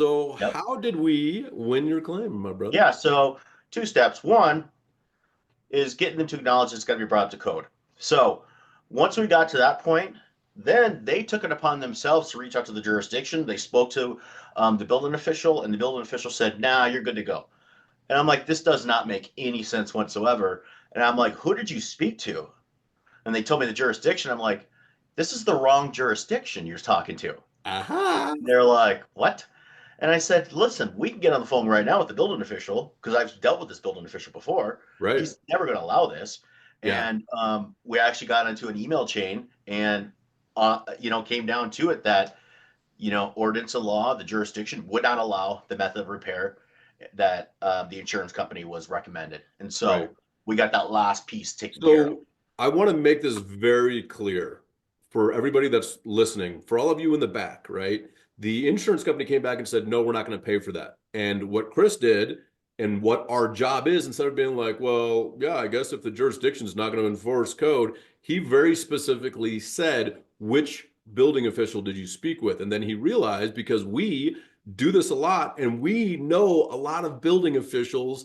So Yep. how did we win your claim, my brother? Yeah. So two steps. One is getting them to acknowledge it's got to be brought up to code. So once we got to that point, then they took it upon themselves to reach out to the jurisdiction. They spoke to the building official, and the building official said, "Nah, you're good to go." And I'm like, "This does not make any sense whatsoever." And I'm like, "Who did you speak to?" And they told me the jurisdiction. I'm like, "This is the wrong jurisdiction you're talking to." Aha. They're like, "What?" And I said, "Listen, we can get on the phone right now with the building official because I've dealt with this building official before. Right. He's never going to allow this." Yeah. And we actually got into an email chain and, came down to it that, ordinance and law, the jurisdiction would not allow the method of repair that the insurance company was recommended. And Right. so we got that last piece taken care of. So I want to make this very clear for everybody that's listening, for all of you in the back, right? The insurance company came back and said, no, we're not going to pay for that. And what Chris did and what our job is, instead of being like, well, yeah, I guess if the jurisdiction is not going to enforce code, he very specifically said, which building official did you speak with? And then he realized, because we do this a lot and we know a lot of building officials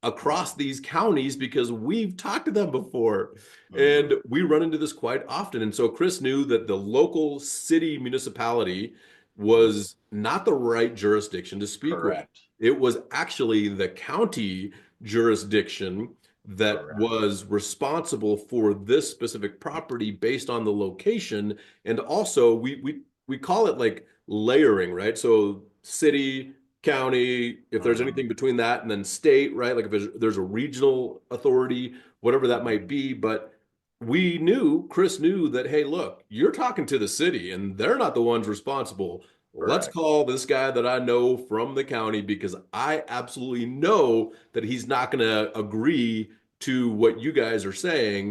across these counties because we've talked to them before Mm-hmm. and we run into this quite often. And so Chris knew that the local city municipality Mm-hmm. was not the right jurisdiction to speak with. Correct. It was actually the county jurisdiction that Correct. was responsible for this specific property based on the location. And also we call it like layering, right? So city, county, if there's Mm-hmm. anything between that, and then state, right? Like if there's a regional authority, whatever that might Mm-hmm. be. But Chris knew that, hey, look, you're talking to the city and they're not the ones responsible. Let's Correct. call this guy that I know from the county because I absolutely know that he's not going to agree to what you guys are saying.